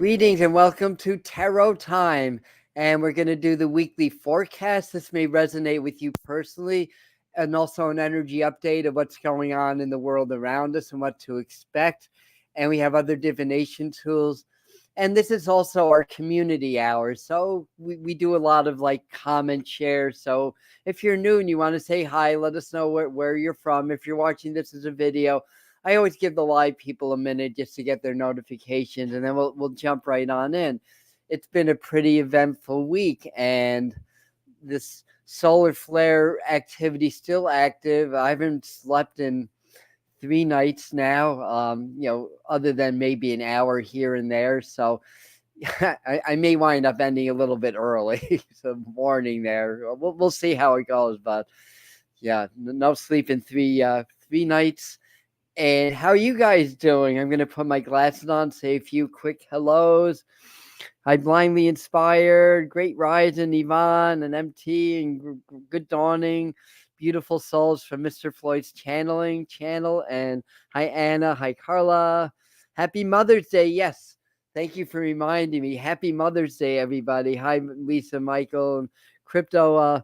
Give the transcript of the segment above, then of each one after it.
Greetings and welcome to Tarot Time. And we're going to do the weekly forecast. This may resonate with you personally, and also an energy update of what's going on in the world around us and what to expect. And we have other divination tools. And this is also our community hour. So we do a lot of like comment shares. So if you're new and you want to say hi, let us know where you're from. If you're watching this as a video, I always give the live people a minute just to get their notifications, and then we'll jump right on in. It's been a pretty eventful week, and this solar flare activity still active. I haven't slept in 3 nights now, other than maybe an hour here and there. So I may wind up ending a little bit early. So warning there. We'll see how it goes, but yeah, no sleep in 3 nights. And how are you guys doing? I'm going to put my glasses on, say a few quick hellos. Hi, Blindly Inspired, Great Rising, Yvonne, and MT, and Good Dawning, Beautiful Souls from Mr. Floyd's Channeling channel. And hi, Anna. Hi, Carla. Happy Mother's Day. Yes. Thank you for reminding me. Happy Mother's Day, everybody. Hi, Lisa, Michael, and Crypto.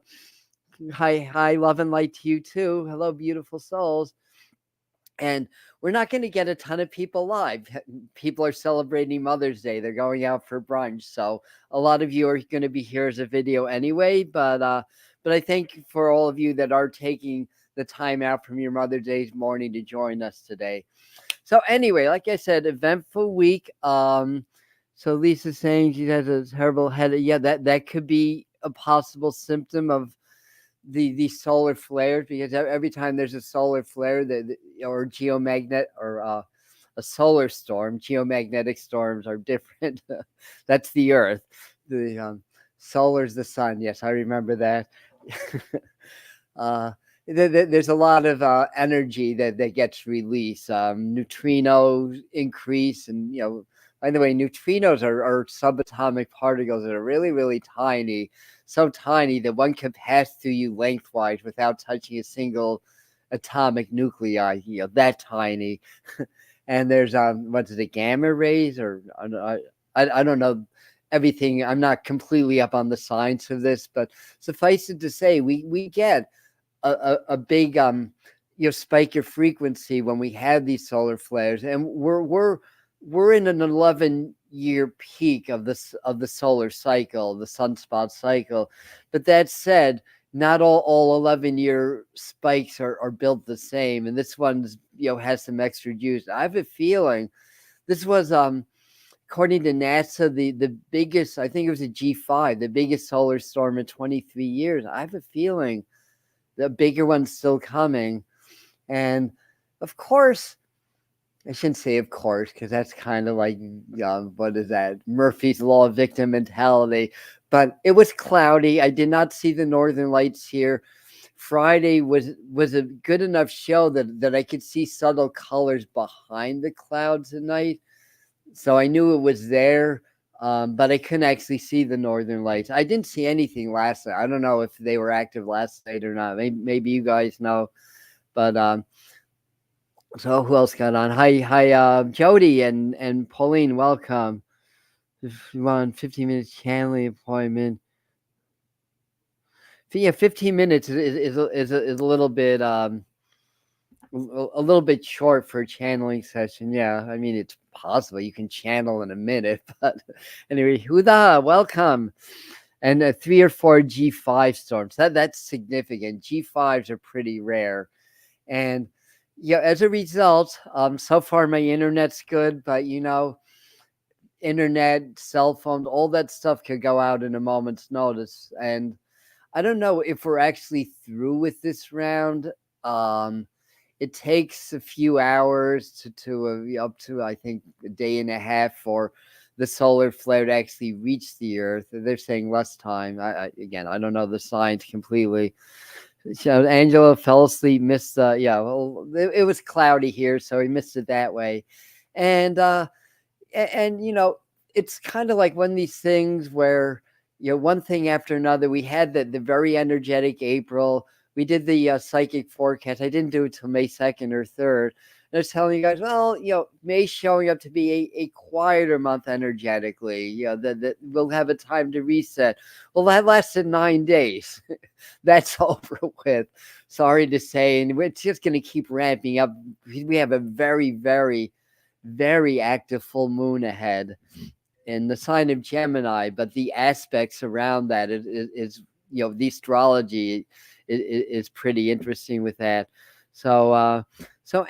Hi, love and light to you, too. Hello, beautiful souls. And we're not going to get a ton of people live. People are celebrating Mother's Day. They're going out for brunch. So a lot of you are going to be here as a video anyway. But I thank you for all of you that are taking the time out from your Mother's Day morning to join us today. So anyway, like I said, eventful week. So Lisa's saying she has a terrible headache. Yeah, that could be a possible symptom of the solar flares, because every time there's a solar flare or geomagnet or a solar storm, geomagnetic storms are different. That's the Earth. The solar's the sun. Yes, I remember that. There's a lot of energy that gets released. Neutrinos increase, and by the way, neutrinos are subatomic particles that are really, really tiny, so tiny that one can pass through you lengthwise without touching a single atomic nuclei. That tiny. And there's what's it, gamma rays, or I don't know everything. I'm not completely up on the science of this, but suffice it to say, we get a big spike of frequency when we have these solar flares, and we're in an 11-year peak of the solar cycle, the sunspot cycle. But that said, not all 11-year spikes are built the same, and this one's has some extra juice. I have a feeling this was according to NASA the biggest. I think it was a G5, the biggest solar storm in 23 years. I have a feeling the bigger one's still coming. And of course, I shouldn't say of course, because that's kind of like, what is that? Murphy's Law of Victim Mentality. But it was cloudy. I did not see the northern lights here. Friday was a good enough show that I could see subtle colors behind the clouds at night. So I knew it was there. But I couldn't actually see the northern lights. I didn't see anything last night. I don't know if they were active last night or not. Maybe you guys know. But so who else got on? Hi, Jody and Pauline, welcome. If you want 15 minutes channeling appointment. Yeah, 15 minutes is a little bit a little bit short for a channeling session. Yeah, I mean, it's possible you can channel in a minute, but anyway, Huda, welcome. And 3 or 4 G5 storms. That's significant. G5s are pretty rare. And as a result, so far my internet's good, but internet, cell phone, all that stuff could go out in a moment's notice. And I don't know if we're actually through with this round. It takes a few hours to up to, I think, a day and a half for the solar flare to actually reach the Earth. They're saying less time. Again, I don't know the science completely. So Angela fell asleep, missed it was cloudy here, so he missed it that way. And it's kind of like one of these things where one thing after another. We had the very energetic April. We did the psychic forecast. I didn't do it till May 2nd or 3rd. they're telling you guys, well, May's showing up to be a quieter month energetically. That we'll have a time to reset. Well, that lasted 9 days. That's over with. Sorry to say, and it's just going to keep ramping up. We have a very, very, very active full moon ahead in the sign of Gemini, but the aspects around that is the astrology is pretty interesting with that. So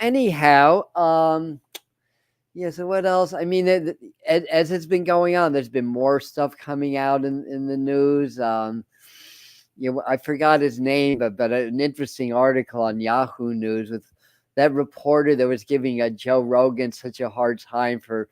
anyhow, so what else? I mean, as it's been going on, there's been more stuff coming out in the news. I forgot his name, but an interesting article on Yahoo News with that reporter that was giving Joe Rogan such a hard time for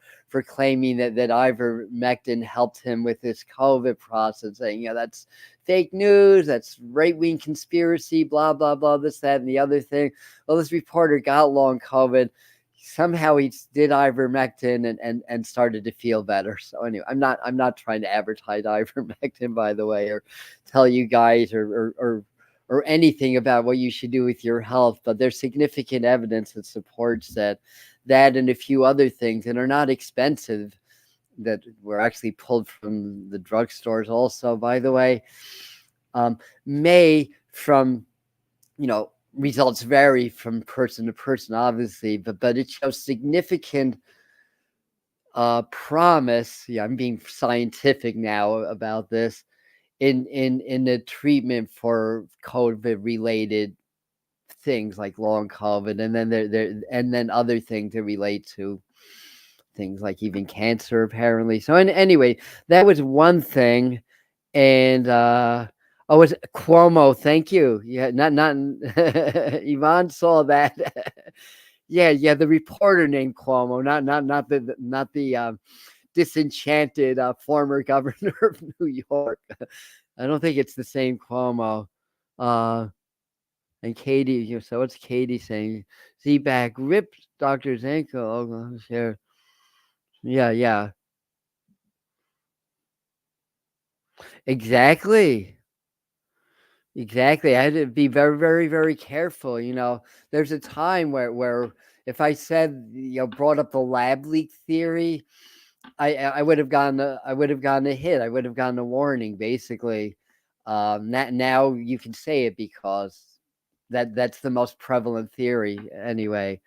claiming that ivermectin helped him with this COVID process, saying, that's fake news, that's right-wing conspiracy, blah, blah, blah, this, that, and the other thing. Well, this reporter got long COVID. Somehow he did ivermectin and started to feel better. So anyway, I'm not trying to advertise ivermectin, by the way, or tell you guys or anything about what you should do with your health, but there's significant evidence that supports that and a few other things that are not expensive that were actually pulled from the drugstores also, by the way. May from, results vary from person to person, obviously, but it shows significant promise. Yeah, I'm being scientific now about this in the treatment for COVID related things like long COVID, and then and then other things that relate to things like even cancer, apparently. So anyway, that was one thing. And oh, was Cuomo? Thank you. Yeah, not Yvonne saw that. yeah, the reporter named Cuomo, not the disenchanted former governor of New York. I don't think it's the same Cuomo. And Katie, so what's Katie saying? Z-back ripped Doctor's ankle. Oh, sure. Yeah. Exactly. I had to be very, very, very careful. There's a time where if I said, brought up the lab leak theory, I would have gotten a hit. I would have gotten a warning, basically. Now you can say it because that's the most prevalent theory anyway.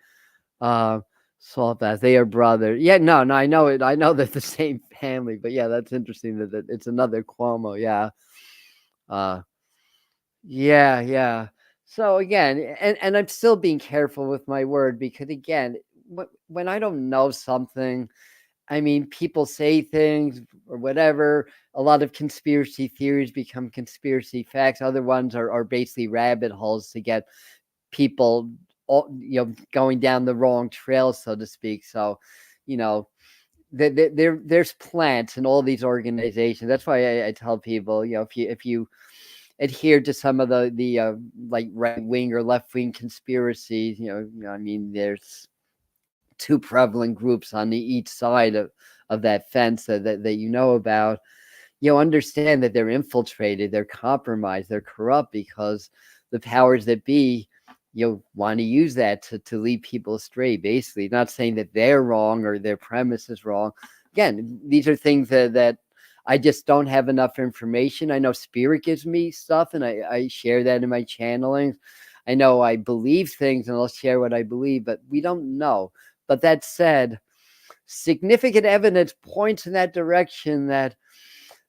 Salt bath, they are brothers. Yeah, no, I know it. I know they're the same family, but yeah, that's interesting that it's another Cuomo. Yeah. Yeah. So again, and I'm still being careful with my word because again, when I don't know something, I mean, people say things or whatever. A lot of conspiracy theories become conspiracy facts. Other ones are basically rabbit holes to get people, going down the wrong trail, so to speak. So, there's plants in all these organizations. That's why I tell people, if you adhere to some of the like right wing or left wing conspiracies, I mean, there's two prevalent groups on each side of that fence that you know about. Understand that they're infiltrated, they're compromised, they're corrupt because the powers that be want to use that to lead people astray, basically. Not saying that they're wrong or their premise is wrong. Again, these are things that I just don't have enough information. I know Spirit gives me stuff and I share that in my channelings. I know I believe things and I'll share what I believe, but we don't know. But that said, significant evidence points in that direction that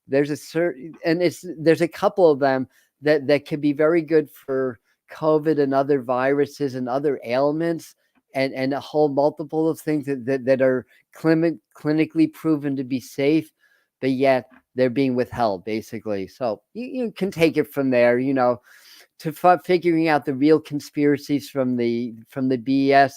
there's a certain, and there's a couple of them that could be very good for COVID and other viruses and other ailments, and a whole multiple of things that are clinically proven to be safe, but yet they're being withheld, basically. So you can take it from there, to figuring out the real conspiracies from the BS.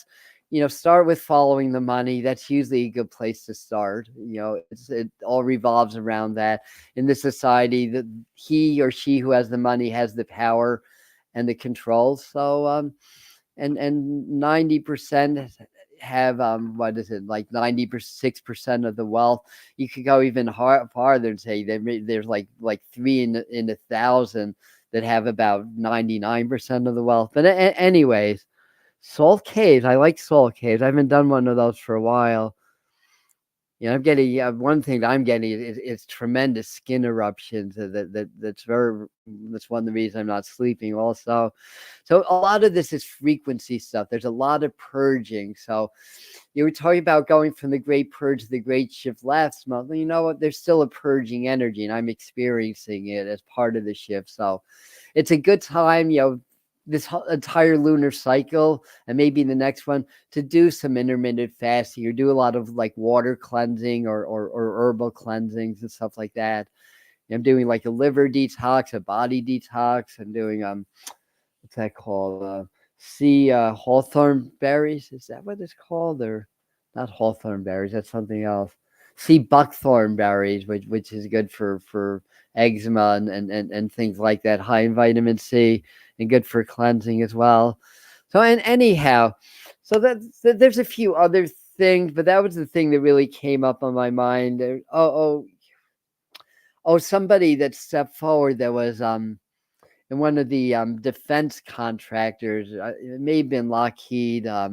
Start with following the money. That's usually a good place to start. It all revolves around that. In this society, that he or she who has the money has the power and the control. So, and 90% have what is it, like 96% of the wealth. You could go even farther and say there's like 3 in 1,000 that have about 99% of the wealth. But anyways. Salt caves. I like salt caves. I haven't done one of those for a while. I'm getting one thing that I'm getting is tremendous skin eruptions. That's one of the reasons I'm not sleeping. Also, so a lot of this is frequency stuff. There's a lot of purging. So you were talking about going from the great purge to the great shift last month. Well, you know what? There's still a purging energy, and I'm experiencing it as part of the shift. So it's a good time. This entire lunar cycle and maybe the next one to do some intermittent fasting or do a lot of like water cleansing or herbal cleansings and stuff like that. I'm doing like a liver detox, a body detox. I'm doing what's that called? Sea hawthorn berries. Is that what it's called? Or not hawthorn berries? That's something else. Sea buckthorn berries, which is good for eczema and things like that. High in vitamin C and good for cleansing as well. So and anyhow, so there's a few other things, but that was the thing that really came up on my mind. Somebody that stepped forward that was and one of the defense contractors, it may have been Lockheed, I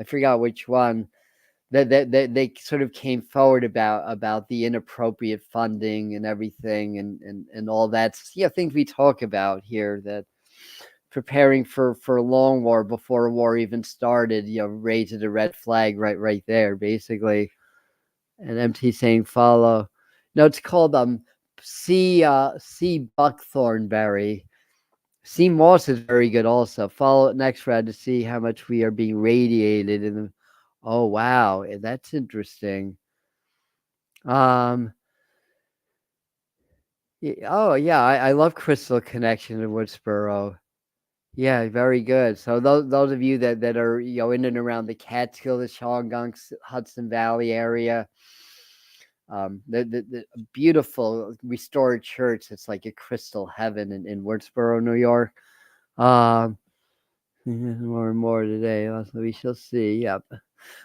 forgot which one, that they sort of came forward about the inappropriate funding and everything and all that. Things we talk about here, that preparing for a long war before a war even started, raises a red flag right there, basically. And MT saying follow. No, it's called sea buckthornberry. Sea moss is very good also. Follow it next round to see how much we are being radiated in the. Oh wow, that's interesting. Oh yeah, I love Crystal Connection in Woodsboro. Yeah, very good. So those of you that are in and around the Catskills, Shawangunk, Hudson Valley area, the beautiful restored church. It's like a crystal heaven in Woodsboro, New York. More and more today. We shall see. Yep.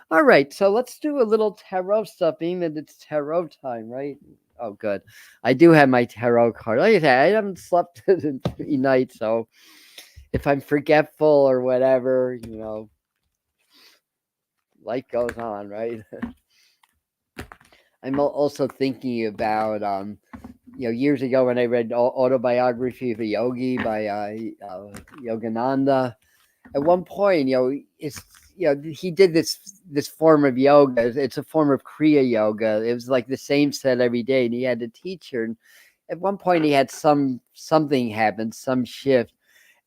All right. So let's do a little tarot stuff, being that it's tarot time, right? Oh, good. I do have my tarot card. Like I said, I haven't slept in 3 nights, so if I'm forgetful or whatever, life goes on, right? I'm also thinking about years ago when I read Autobiography of a Yogi by Yogananda. At one point, it's he did this form of yoga. It's a form of Kriya yoga. It was like the same set every day, and he had a teacher. And at one point, he had something happen, some shift,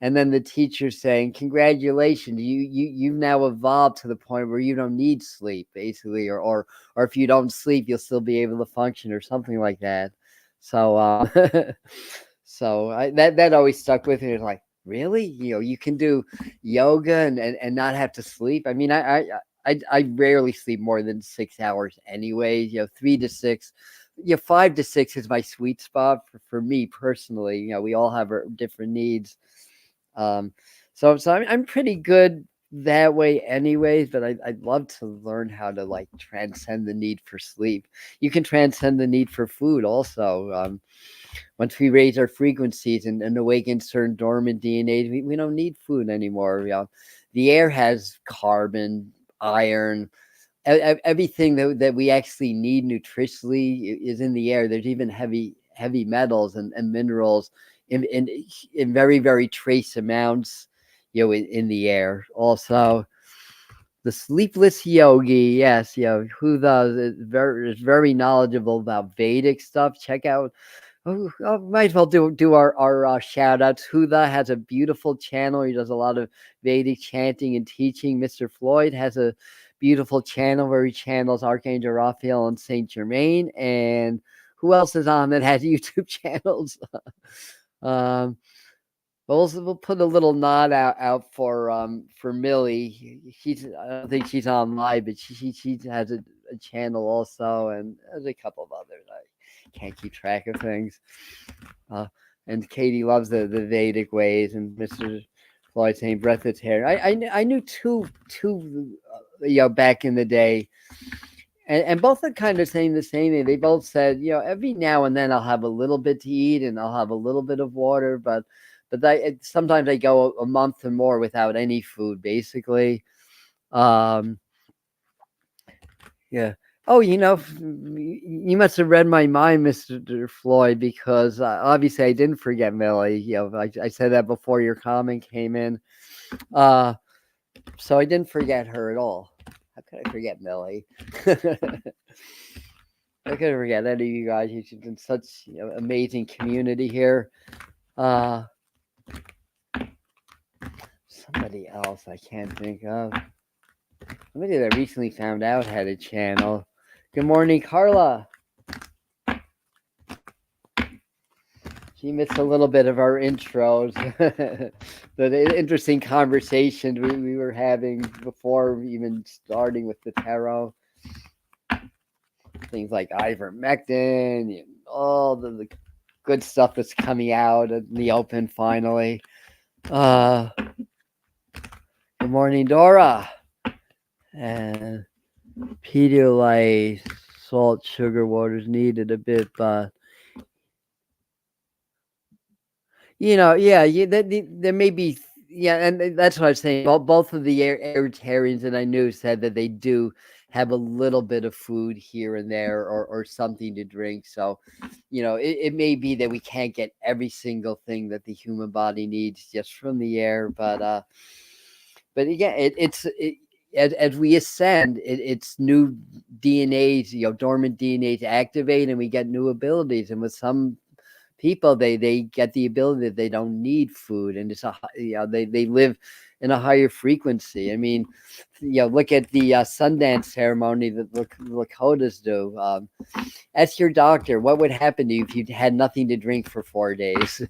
and then the teacher saying, "Congratulations, you've now evolved to the point where you don't need sleep, basically, or if you don't sleep, you'll still be able to function, or something like that." So, that always stuck with me. It's like, really, you can do yoga and not have to sleep. I mean, I rarely sleep more than 6 hours, anyways. 3 to 6. 5 to 6 is my sweet spot for me personally. We all have our different needs. So I'm pretty good that way anyways, but I'd love to learn how to like transcend the need for sleep. You can transcend the need for food also. Once we raise our frequencies and awaken certain dormant DNA, we don't need food anymore. The air has carbon, iron, everything that we actually need nutritionally is in the air. There's even heavy metals and minerals in very, very trace amounts, in the air. Also, the sleepless yogi, yes, who is very knowledgeable about Vedic stuff. Check out. Might as well do our shout outs. Huda has a beautiful channel. He does a lot of Vedic chanting and teaching. Mr. Floyd has a beautiful channel where he channels Archangel Raphael and Saint Germain. And who else is on that has YouTube channels? We'll put a little nod out for Millie. I don't think she's on live, but she has a channel also, and there's a couple of others. I can't keep track of things. And Katie loves the Vedic ways, and Mr. Floyd saying breath of terror. I knew two back in the day, and both are kind of saying the same thing. They both said, every now and then I'll have a little bit to eat and I'll have a little bit of water, but but sometimes I go a month or more without any food, basically. Yeah. Oh, you must have read my mind, Mr. Floyd, because obviously I didn't forget Millie. I said that before your comment came in. So I didn't forget her at all. How could I forget Millie? How could I forget any of you guys? You've been such amazing community here. Somebody else I can't think of. Somebody that recently found out had a channel. Good morning, Carla. She missed a little bit of our intros. The interesting conversations we were having before even starting with the tarot. Things like ivermectin, and all the good stuff that's coming out in the open finally. Good morning, Dora. And Pedialyte, salt, sugar, water is needed a bit, but there may be, and that's what I was saying. Both of the Aritarians that I knew said that they do have a little bit of food here and there, or something to drink. So, it may be that we can't get every single thing that the human body needs just from the air, but again, as we ascend, it's new DNA, dormant DNA to activate, and we get new abilities. And with some people, they get the ability that they don't need food, and it's they live in a higher frequency. I mean, look at the Sundance ceremony that the Lakotas do. Ask your doctor what would happen to you if you had nothing to drink for 4 days.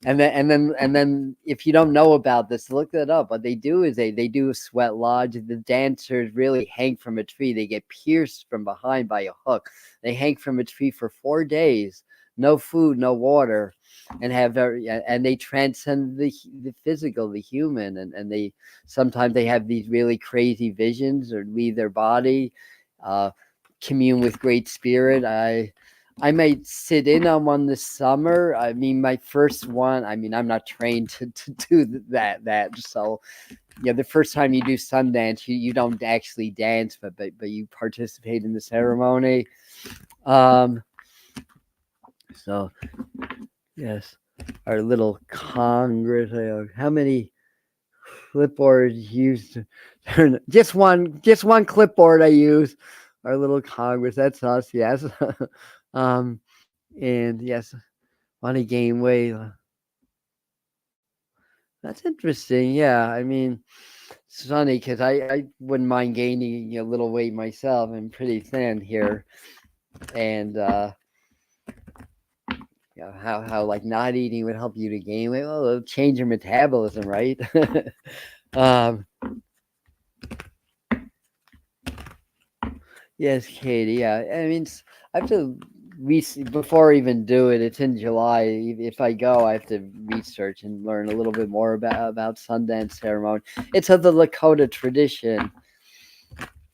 And then, if you don't know about this, look that up. What they do is they do a sweat lodge. The dancers really hang from a tree. They get pierced from behind by a hook. They hang from a tree for 4 days, no food, no water, and they transcend the physical, the human, and they sometimes they have these really crazy visions or leave their body, commune with Great Spirit. I might sit in on one this summer. I mean, my first one, I'm not trained to do that. So, the first time you do Sundance, you don't actually dance, but you participate in the ceremony. So, yes, our little Congress. How many clipboards used? Just one clipboard I use. Our little Congress. That's us. Yes. And yes, want to gain weight. That's interesting. Yeah, I mean, it's funny because I wouldn't mind gaining a little weight myself. I'm pretty thin here, and how like not eating would help you to gain weight. Well, it'll change your metabolism, right? Yes, Katie. Yeah, I mean, I have to before I even do it. It's in July. If I go, I have to research and learn a little bit more about Sundance ceremony. It's of the Lakota tradition,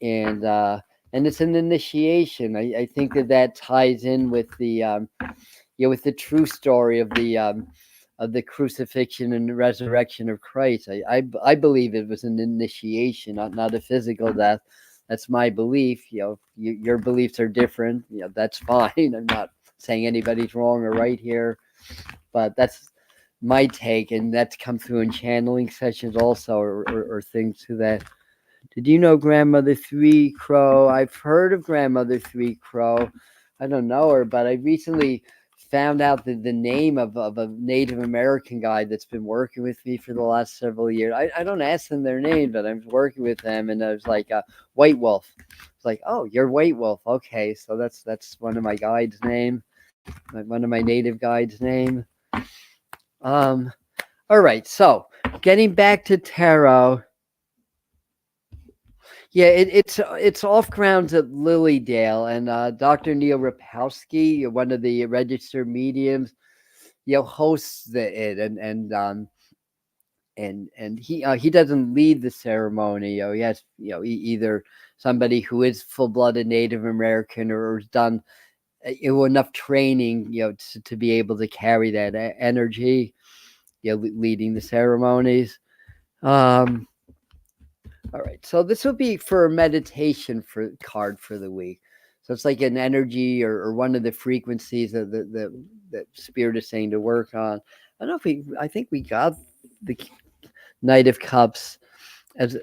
and it's an initiation. I think that ties in with the with the true story of the crucifixion and the resurrection of Christ. I believe it was an initiation, not a physical death. That's my belief. Your beliefs are different. That's fine. I'm not saying anybody's wrong or right here, but that's my take, and that's come through in channeling sessions also, or things to that. Did you know Grandmother Three Crow? I've heard of Grandmother Three Crow. I don't know her, but I recently found out the name of a Native American guy that's been working with me for the last several years. I don't ask them their name, but I'm working with them, and I was like, White Wolf. It's like, oh, you're White Wolf. Okay, so that's one of my guides' name, one of my native guides' name. All right, so getting back to tarot. Yeah, it's off grounds at Lilydale, and Dr. Neil Rapowski, one of the registered mediums, hosts it, and he doesn't lead the ceremony. He has either somebody who is full-blooded Native American or has done enough training to be able to carry that energy. leading the ceremonies. All right, so this will be for a meditation for card for the week. So it's like an energy or one of the frequencies that the spirit is saying to work on. I don't know if I think we got the Knight of Cups as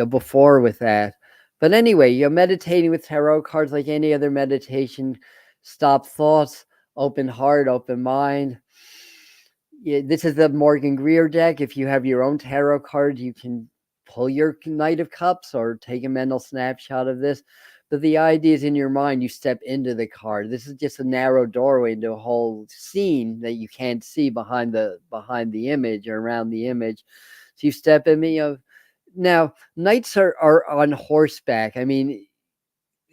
before with that. But anyway, you're meditating with tarot cards like any other meditation. Stop thoughts, open heart, open mind. Yeah, this is the Morgan Greer deck. If you have your own tarot card, you can pull your Knight of Cups or take a mental snapshot of this. But the idea is in your mind, you step into the card. This is just a narrow doorway into a whole scene that you can't see behind the image or around the image. So you step in. Now knights are on horseback. I mean,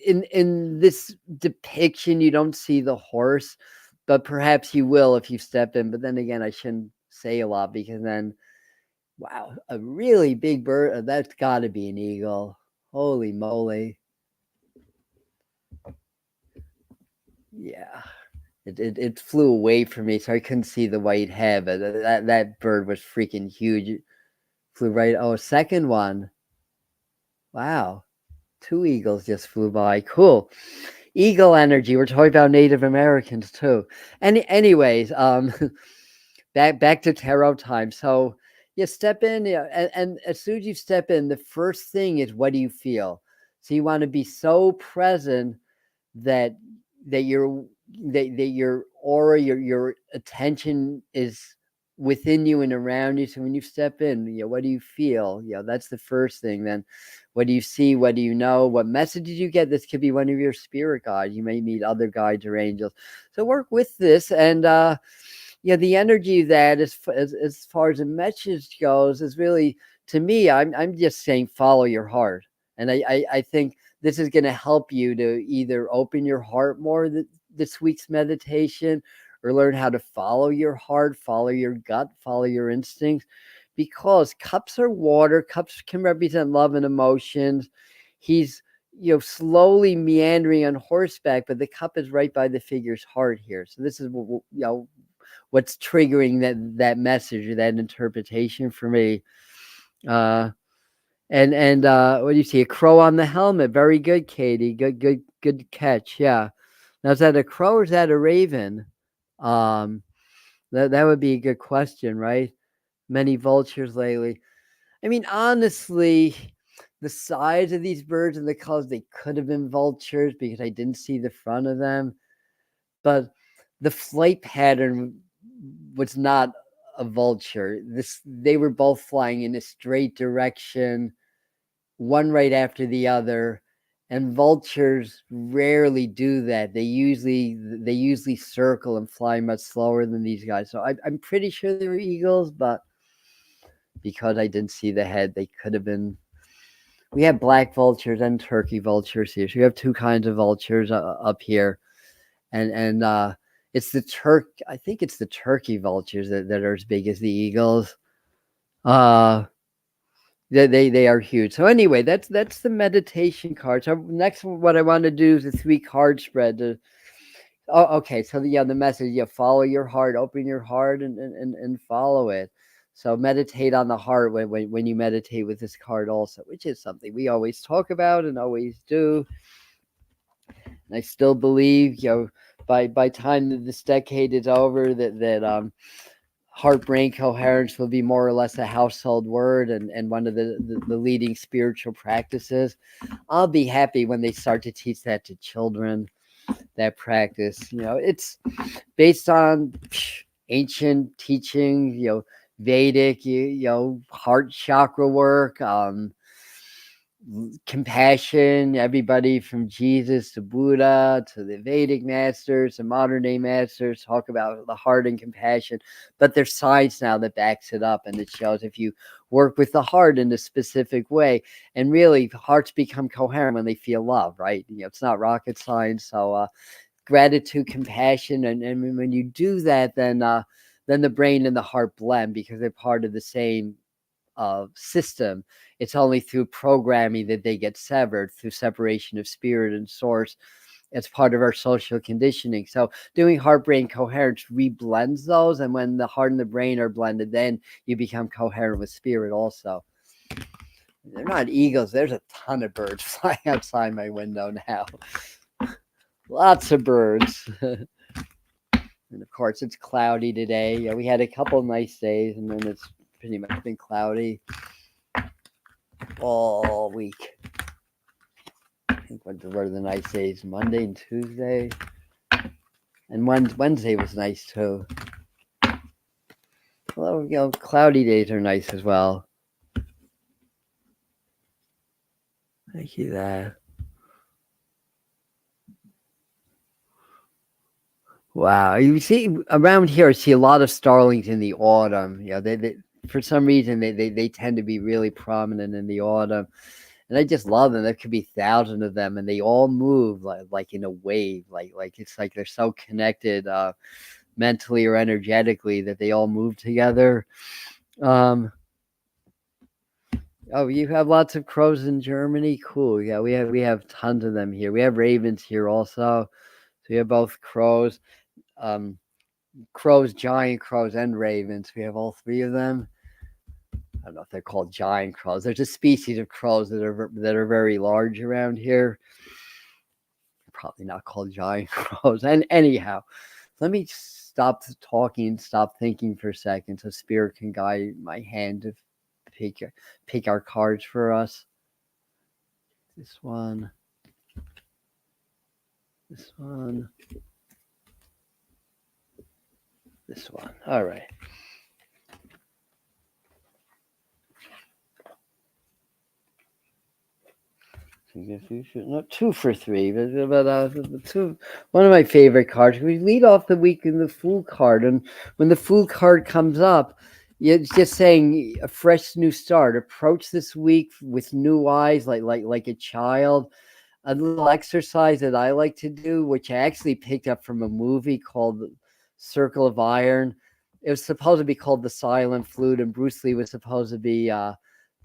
in this depiction, you don't see the horse, but perhaps you will if you step in. But then again, I shouldn't say a lot because then, wow, a really big bird. That's got to be an eagle. Holy moly! Yeah, it flew away from me, so I couldn't see the white head. But that bird was freaking huge. It flew right. Oh, second one. Wow, 2 eagles just flew by. Cool. Eagle energy. We're talking about Native Americans too. Anyways, back to tarot time. So you step in, and as soon as you step in, the first thing is, what do you feel? So you want to be so present that your aura, your attention is within you and around you. So when you step in, what do you feel? That's the first thing. Then what do you see? What do you know? What message did you get? This could be one of your spirit guides. You may meet other guides or angels. So work with this. And the energy that as far as the message goes is really, to me, I'm just saying follow your heart. And I think this is going to help you to either open your heart more this week's meditation, or learn how to follow your heart, follow your gut, follow your instincts. Because cups are water, cups can represent love and emotions. He's slowly meandering on horseback, but the cup is right by the figure's heart here. So this is what's triggering that message or that interpretation for me. And what do you see? A crow on the helmet. Very good, Katie. Good catch. Yeah. Now, is that a crow or is that a raven? That would be a good question, right? Many vultures lately. I mean, honestly, the size of these birds and the colors, they could have been vultures because I didn't see the front of them. But the flight pattern was not a vulture. They were both flying in a straight direction, one right after the other. And vultures rarely do that. They usually circle and fly much slower than these guys. So I'm pretty sure they were eagles, but because I didn't see the head, they could have been. We have black vultures and turkey vultures here. So we have 2 kinds of vultures up here, and it's I think it's the turkey vultures that are as big as the eagles. They are huge. So anyway, that's the meditation card. So next, what I want to do is a 3 card spread. Okay. So the message, follow your heart, open your heart, and follow it. So meditate on the heart when you meditate with this card also, which is something we always talk about and always do. And I still believe, by time this decade is over, that heart brain coherence will be more or less a household word and one of the leading spiritual practices. I'll be happy when they start to teach that to children, that practice. It's based on ancient teaching, Vedic, heart chakra work, compassion. Everybody from Jesus to Buddha to the Vedic masters and modern day masters talk about the heart and compassion, but there's science now that backs it up, and it shows if you work with the heart in a specific way, and really hearts become coherent when they feel love, right? It's not rocket science. So gratitude, compassion, and when you do that, then the brain and the heart blend because they're part of the same system. It's only through programming that they get severed, through separation of spirit and source. It's part of our social conditioning. So doing heart brain coherence reblends those, and when the heart and the brain are blended, then you become coherent with spirit also. They're not eagles. There's a ton of birds flying outside my window now. Lots of birds. And of course, it's cloudy today. Yeah, we had a couple nice days, and then it's pretty much been cloudy all week. I think what are the nice days? Monday and Tuesday. And Wednesday was nice too. Well, cloudy days are nice as well. Thank you, that. Wow, you see around here, I see a lot of starlings in the autumn. Yeah, they for some reason they tend to be really prominent in the autumn, and I just love them. There could be thousands of them, and they all move like in a wave, like it's like they're so connected mentally or energetically that they all move together. Oh, you have lots of crows in Germany. Cool. Yeah, we have tons of them here. We have ravens here also. So we have both crows. Crows, giant crows, and ravens. We have all three of them. I don't know if they're called giant crows. There's a species of crows that are very large around here. Probably not called giant crows. And anyhow, let me stop talking and stop thinking for a second, so Spirit can guide my hand to pick our cards for us. This one. This one. This one. All right. Not 2 for 3, but two. One of my favorite cards. We lead off the week in the Fool card, and when the Fool card comes up, it's just saying a fresh new start. Approach this week with new eyes, like a child. A little exercise that I like to do, which I actually picked up from a movie called Circle of Iron. It was supposed to be called The Silent Flute, and Bruce Lee was supposed to be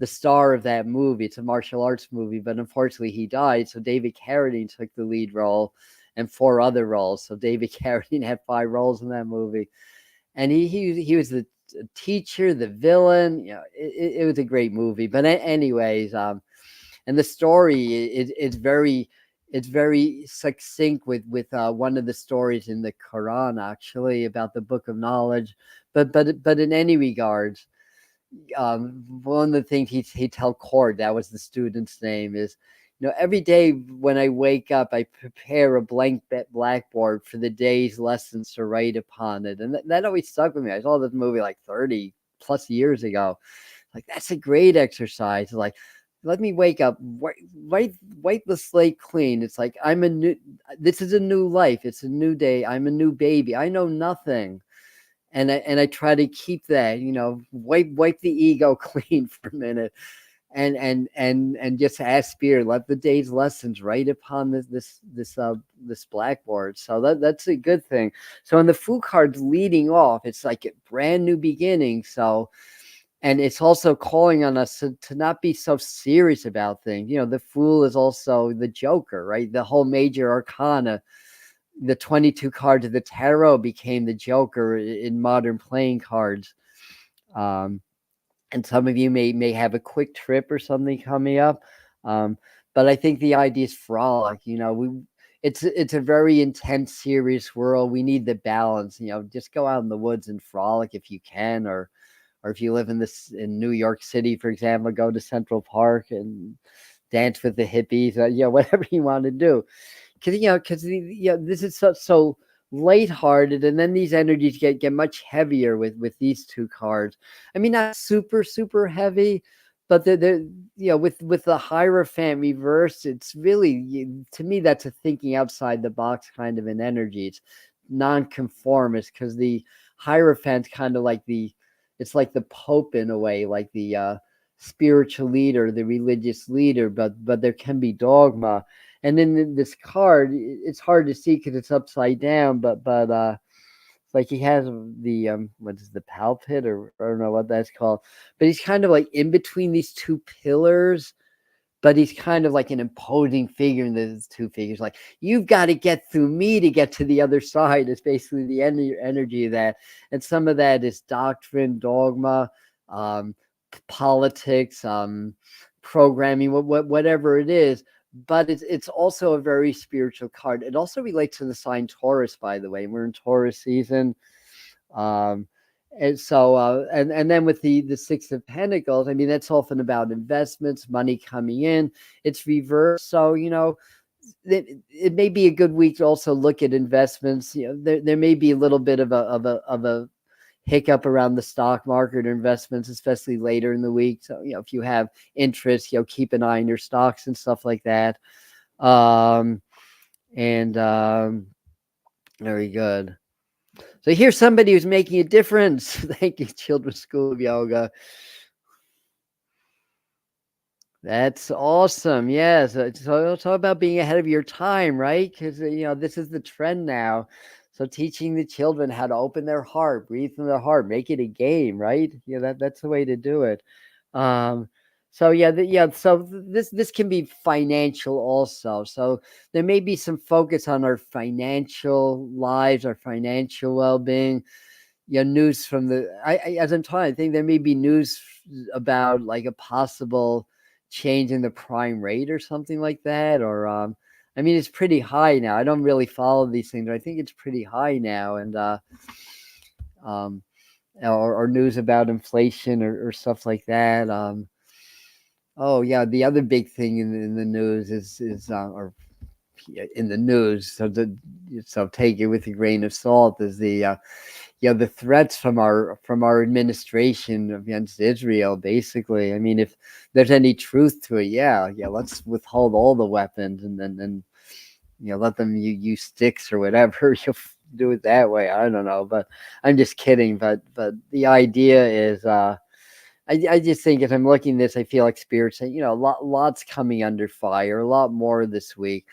the star of that movie. It's a martial arts movie, but unfortunately he died. So David Carradine took the lead role and 4 other roles. So David Carradine had 5 roles in that movie, and he was the teacher, the villain. You know, it was a great movie. But anyways, and the story is very succinct with one of the stories in the Quran, actually, about the book of knowledge. But in any regards, one of the things he tell Cord, that was the student's name, is, every day when I wake up, I prepare a blank blackboard for the day's lessons to write upon it. And that always stuck with me. I saw this movie like 30 plus years ago. Like, that's a great exercise. Like, let me wake up, wipe the slate clean. It's like, this is a new life. It's a new day. I'm a new baby. I know nothing. And I try to keep that, wipe the ego clean for a minute, and just ask Spirit, let the day's lessons write upon this blackboard. So that's a good thing. So in the Fool card's leading off, it's like a brand new beginning. So, and it's also calling on us to not be so serious about things. The Fool is also the Joker, right? The whole major arcana, the 22 cards of the tarot became the Joker in modern playing cards. And some of you may have a quick trip or something coming up. But I think the idea is frolic. It's a very intense, serious world. We need the balance. Just go out in the woods and frolic if you can, or if you live in New York City, for example, go to Central Park and dance with the hippies. Whatever you want to do. Because this is so lighthearted, and then these energies get much heavier with these 2 cards. I mean, not super heavy, but they're with the Hierophant reversed, it's really, to me, that's a thinking outside the box kind of an energy. It's non-conformist, because the Hierophant's kind of like it's like the Pope in a way, like the spiritual leader, the religious leader, but there can be dogma. And in this card, it's hard to see because it's upside down, but it's like he has the what is the pulpit, or I don't know what that's called, but he's kind of like in between these 2 pillars, but he's kind of like an imposing figure in those two figures. Like, you've got to get through me to get to the other side. It's basically the energy of that. And some of that is doctrine, dogma, um, politics, programming, whatever it is. But it's also a very spiritual card. It also relates to the sign Taurus, by the way. We're in Taurus season. And so and then with the Six of Pentacles, I mean, that's often about investments, money coming in. It's reversed, so it may be a good week to also look at investments. There may be a little bit of a hiccup around the stock market or investments, especially later in the week. So if you have interest, keep an eye on your stocks and stuff like that. And very good. So here's somebody who's making a difference. Thank you, Children's School of Yoga. That's awesome. Yes. So it's all about being ahead of your time, right? Because, this is the trend now. So teaching the children how to open their heart, breathe from their heart, make it a game, right? That's the way to do it. So this can be financial also. So there may be some focus on our financial lives, our financial well-being. News from as I'm talking, I think there may be news about like a possible change in the prime rate or something like that. Or I mean, it's pretty high now. I don't really follow these things, but I think it's pretty high now. And or news about inflation or stuff like that. Oh yeah, the other big thing in the news is or in the news, so take it with a grain of salt, is the threats from our administration against Israel. Basically, I mean, if there's any truth to it, let's withhold all the weapons and then let them use sticks or whatever. You'll do it that way. I don't know, but I'm just kidding. But the idea is, I just think as I'm looking at this, I feel like Spirit saying, lots coming under fire, a lot more this week.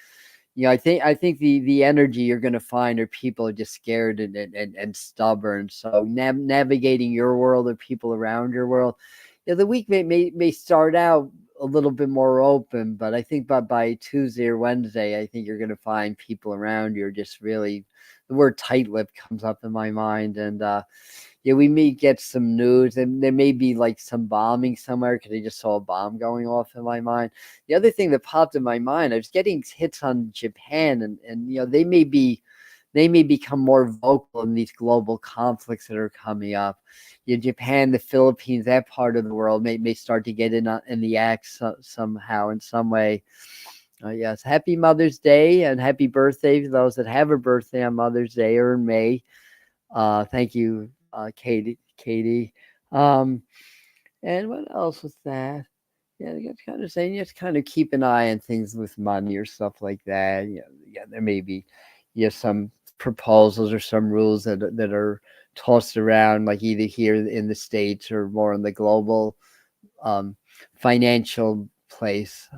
I think the energy you're going to find are people are just scared and stubborn. So navigating your world or people around your world, the week may start out a little bit more open, but I think by Tuesday or Wednesday, I think you're going to find people around you are just really, the word tight-lipped comes up in my mind. And we may get some news, and there may be like some bombing somewhere because I just saw a bomb going off in my mind. The other thing that popped in my mind, I was getting hits on Japan, and they may become more vocal in these global conflicts that are coming up. Japan, the Philippines, that part of the world may start to get in the act somehow, in some way. Yes, happy Mother's Day and happy birthday to those that have a birthday on Mother's Day or in May. Thank you, Katie. And what else was that? That's kind of saying, just kind of keep an eye on things with money or stuff like that. There may be some proposals or some rules that are tossed around, like either here in the States or more in the global financial place.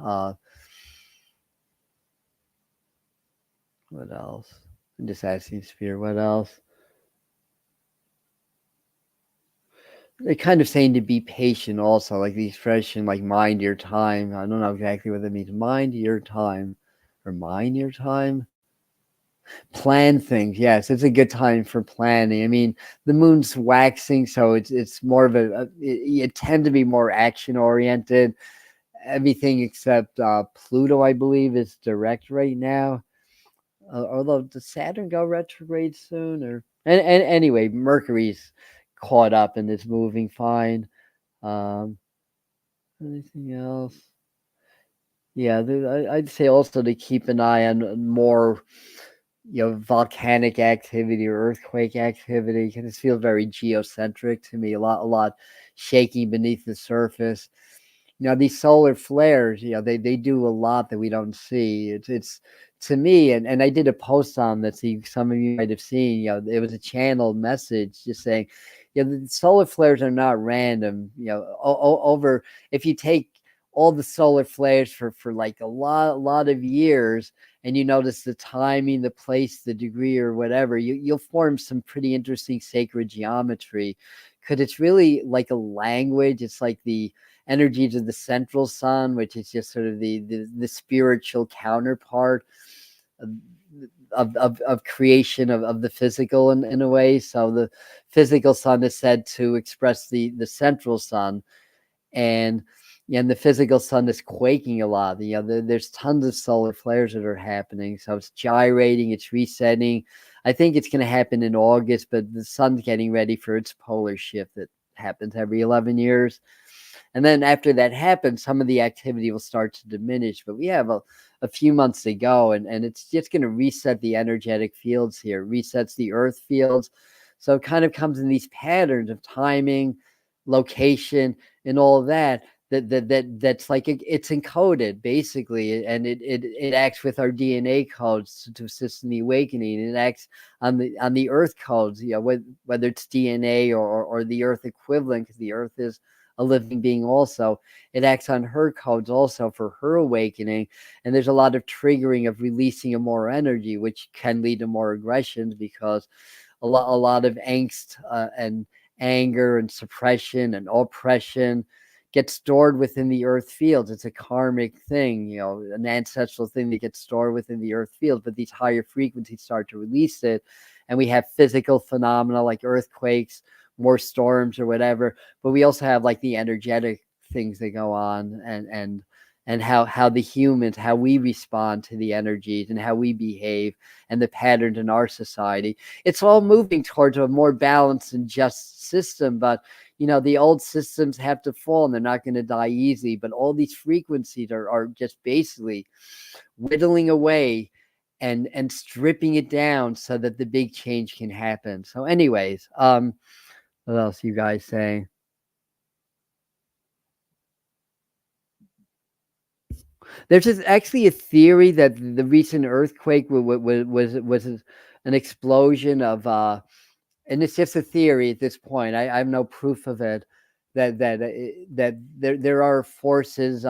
What else? I'm just asking Spirit, what else? They're kind of saying to be patient also, like the expression, like mind your time. I don't know exactly what that means. Mind your time or mind your time. Plan things. Yes, it's a good time for planning. I mean, the moon's waxing, so it's more of you tend to be more action oriented. Everything except Pluto, I believe, is direct right now. Although does Saturn go retrograde soon? And anyway, Mercury's caught up and is moving fine. Anything else? Yeah, I'd say also to keep an eye on more, volcanic activity or earthquake activity, because it feels very geocentric to me. A lot shaking beneath the surface. These solar flares, they do a lot that we don't see. It's to me, and I did a post on that, so some of you might have seen. It was a channeled message just saying, the solar flares are not random. Over, if you take all the solar flares for like a lot of years, and you notice the timing, the place, the degree, or whatever, you'll form some pretty interesting sacred geometry, because it's really like a language. It's like the energies of the central sun, which is just sort of the spiritual counterpart of creation of the physical in a way. So the physical sun is said to express the central sun, and the physical sun is quaking a lot. There's tons of solar flares that are happening, so it's gyrating, it's resetting. I think it's going to happen in August, but the sun's getting ready for its polar shift that happens every 11 years. And then after that happens, some of the activity will start to diminish, but we have a few months to go, and it's just going to reset the energetic fields here, resets the earth fields. So it kind of comes in these patterns of timing, location, and all of that. That's like it's encoded basically, and it acts with our DNA codes to assist in the awakening. It acts on the earth codes, whether it's DNA or the earth equivalent, because the earth is a living being also. It acts on her codes also for her awakening, and there's a lot of triggering of releasing of more energy, which can lead to more aggressions, because a lot of angst and anger and suppression and oppression gets stored within the earth fields. It's a karmic thing, an ancestral thing that gets stored within the earth field, but these higher frequencies start to release it, and we have physical phenomena like earthquakes, more storms or whatever, but we also have like the energetic things that go on, and how the humans, how we respond to the energies and how we behave and the patterns in our society. It's all moving towards a more balanced and just system, but the old systems have to fall, and they're not going to die easy, but all these frequencies are just basically whittling away and stripping it down so that the big change can happen. So anyways, what else you guys saying? There's actually a theory that the recent earthquake was an explosion of, and it's just a theory at this point. I have no proof of it. That there are forces,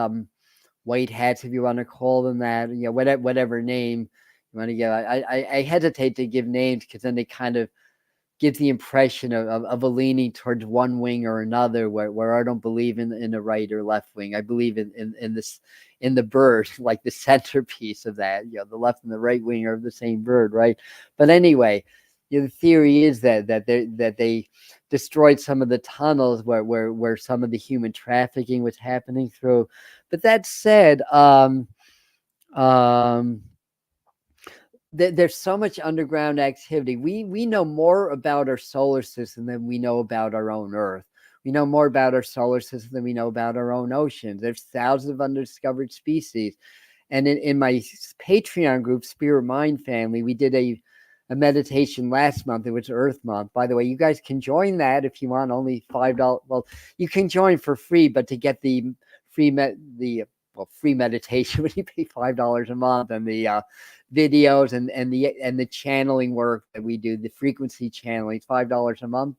white hats, if you want to call them that, whatever name you want to give. I hesitate to give names, because then they kind of gives the impression of a leaning towards one wing or another, where I don't believe in the right or left wing. I believe in this, in the bird, like the centerpiece of that. The left and the right wing are the same bird, right? But anyway, the theory is that they destroyed some of the tunnels where some of the human trafficking was happening through. But that said, there's so much underground activity. We know more about our solar system than we know about our own Earth. We know more about our solar system than we know about our own oceans. There's thousands of undiscovered species. And in my Patreon group, Spirit Mind Family, we did a meditation last month. It was Earth Month. By the way, you guys can join that if you want. Only $5. Well, you can join for free, but to get the free meditation when you pay $5 a month, and the videos and the channeling work that we do, the frequency channeling, $5 a month.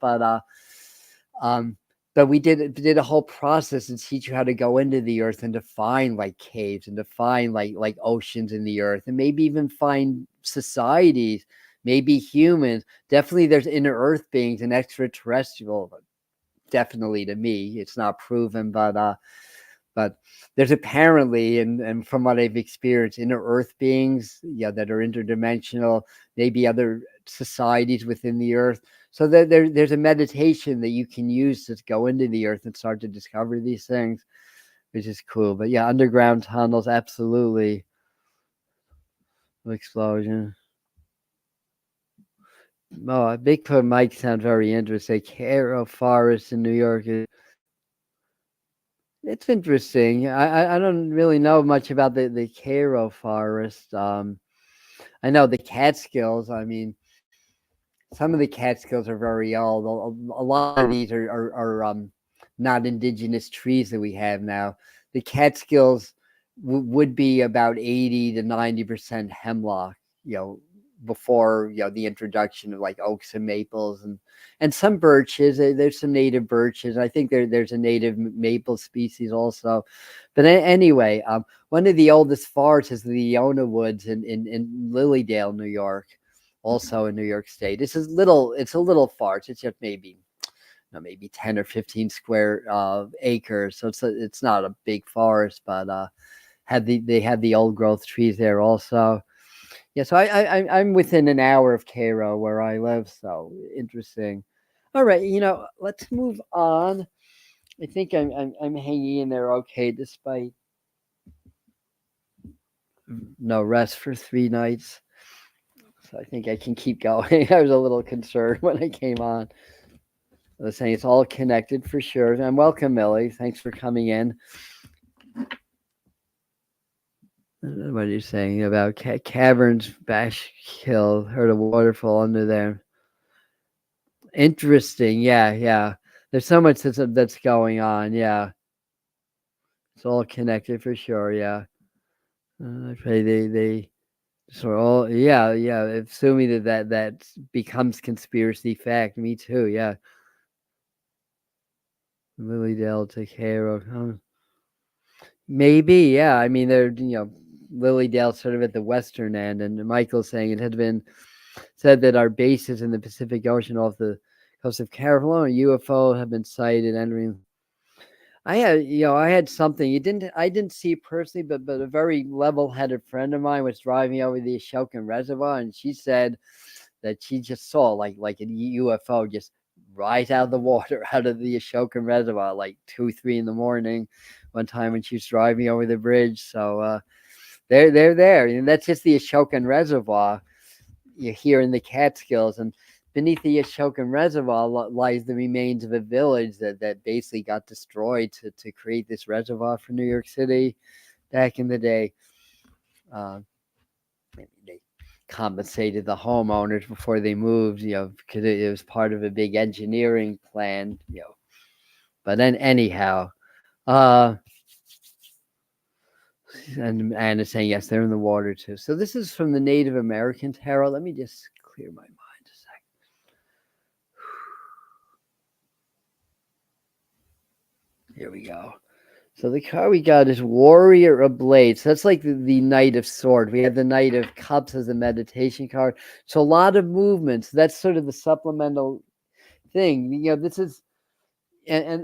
But we did a whole process to teach you how to go into the earth and to find like caves and to find like oceans in the earth, and maybe even find societies, maybe humans. Definitely there's inner earth beings and extraterrestrial. Definitely, to me, it's not proven, but there's apparently, and from what I've experienced, inner earth beings, that are interdimensional, maybe other societies within the earth. So there's a meditation that you can use to go into the earth and start to discover these things, which is cool. But yeah, underground tunnels, absolutely. Explosion. Oh, Bigfoot might sound very interesting. Caro Forest in New York. It's interesting. I don't really know much about the Caro Forest. I know the Catskills. I mean, some of the Catskills are very old. A lot of these are not indigenous trees that we have now. The Catskills would be about 80 to 90% hemlock, before the introduction of like oaks and maples and some birches. There's some native birches. I think there's a native maple species also. But anyway, one of the oldest forests is the Leona Woods in Lilydale, New York, also in New York State. It's a little forest. It's just maybe maybe 10 or 15 square acres. So it's not a big forest, but they had the old growth trees there also. Yeah, so I'm within an hour of Cairo where I live, so interesting. All right, let's move on. I think I'm hanging in there okay despite no rest for 3 nights. So I think I can keep going. I was a little concerned when I came on. I was saying it's all connected for sure. And welcome, Millie. Thanks for coming in. What are you saying about caverns, Bash Hill? Heard a waterfall under there. Interesting. Yeah. There's so much that's going on. Yeah, it's all connected for sure. Yeah. I pray they so all yeah. Assuming that becomes conspiracy fact. Me too. Yeah. Lilydale to Cairo. Maybe. Yeah. I mean, they're Lilydale sort of at the western end, and Michael's saying it had been said that our bases in the Pacific Ocean off the coast of Carolina, UFO have been sighted entering. I had something I didn't see personally, but a very level-headed friend of mine was driving over the Ashokan Reservoir, and she said that she just saw like a UFO just rise out of the water, out of the Ashokan Reservoir, like 2-3 in the morning, one time when she was driving over the bridge. So they're there, and that's just the Ashokan Reservoir. You're here in the Catskills, and beneath the Ashokan Reservoir lies the remains of a village that basically got destroyed to create this reservoir for New York City back in the day. They compensated the homeowners before they moved, because it was part of a big engineering plan, But then anyhow, and Anna's saying yes, they're in the water too. So this is from the Native American tarot. Let me just clear my mind a second. Here we go. So the card we got is Warrior of Blades. So that's like the Knight of Swords. We have the Knight of Cups as a meditation card. So a lot of movements. That's sort of the supplemental thing. This is, and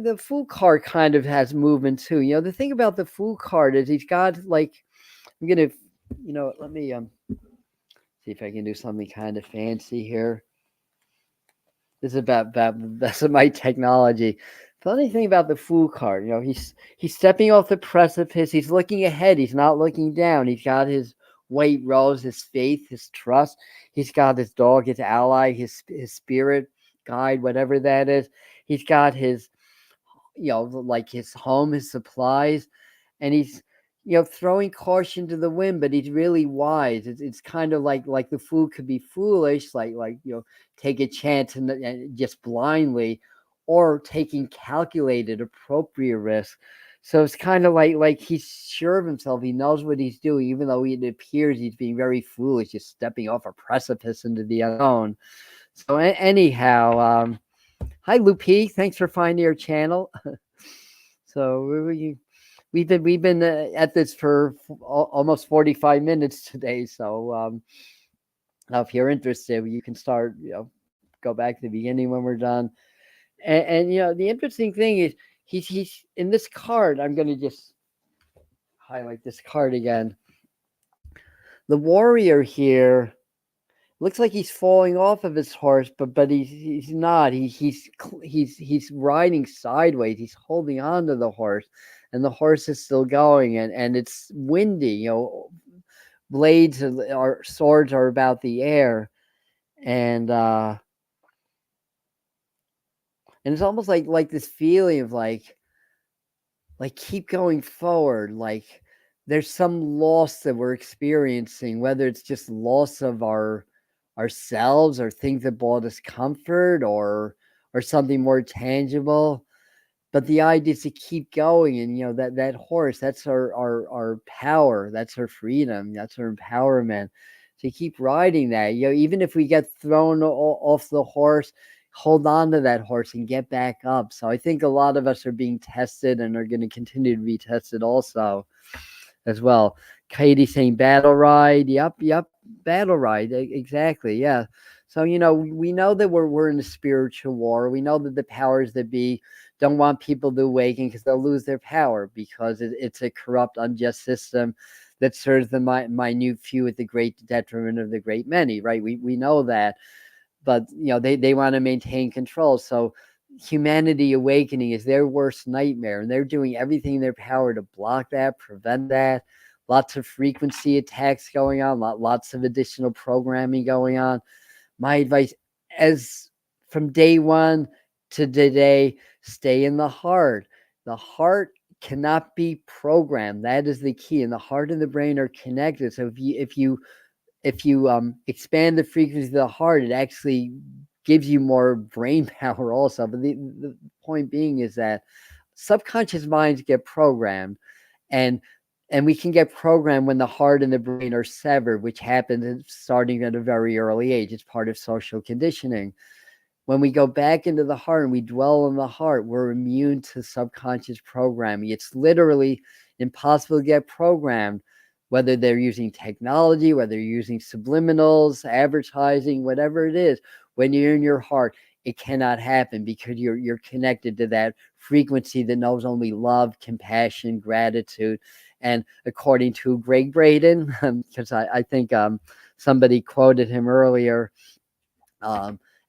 the Fool card kind of has movement too. The thing about the Fool card is he's got like, I'm gonna, let me see if I can do something kind of fancy here. This is about that's my technology. Funny thing about the Fool card, he's stepping off the precipice. He's looking ahead. He's not looking down. He's got his white rose, his faith, his trust. He's got his dog, his ally, his spirit guide, whatever that is. He's got his, like his home, his supplies, and he's throwing caution to the wind, but he's really wise. It's kind of like the Fool could be foolish, like take a chance and just blindly, or taking calculated, appropriate risk. So it's kind of like he's sure of himself. He knows what he's doing, even though it appears he's being very foolish, just stepping off a precipice into the unknown. So anyhow, hi Lupi, thanks for finding our channel. So we've been at this for almost 45 minutes today. So now if you're interested, you can start, go back to the beginning when we're done. And the interesting thing is he's in this card. I'm going to just highlight this card again. The warrior here looks like he's falling off of his horse, but he's not. He's riding sideways. He's holding on to the horse, and the horse is still going, and it's windy. Blades or swords are about the air, and it's almost like this feeling of like keep going forward. Like there's some loss that we're experiencing, whether it's just loss of ourselves or things that brought us comfort or something more tangible. But the idea is to keep going, and that horse, that's our power, that's our freedom, that's our empowerment. To keep riding that, even if we get thrown off the horse, hold on to that horse and get back up. So I think a lot of us are being tested and are going to continue to be tested also as well. Katie saying battle ride. Yep. battle ride. Exactly. Yeah. So, we know that we're in a spiritual war. We know that the powers that be don't want people to awaken because they'll lose their power, because it's a corrupt, unjust system that serves the minute few at the great detriment of the great many, right? We know that, but they want to maintain control. So humanity awakening is their worst nightmare, and they're doing everything in their power to block that, prevent that. Lots of frequency attacks going on, lots of additional programming going on. My advice, as from day one to today, stay in the heart. The heart cannot be programmed. That is the key. And the heart and the brain are connected. So if you expand the frequency of the heart, it actually gives you more brain power also. But the point being is that subconscious minds get programmed, and we can get programmed when the heart and the brain are severed, which happens starting at a very early age. It's part of social conditioning. When we go back into the heart and we dwell in the heart, we're immune to subconscious programming. It's literally impossible to get programmed, whether they're using technology, whether you're using subliminals, advertising, whatever it is. When you're in your heart, it cannot happen, because you're connected to that frequency that knows only love, compassion, gratitude. And according to Greg Braden, because I think somebody quoted him earlier,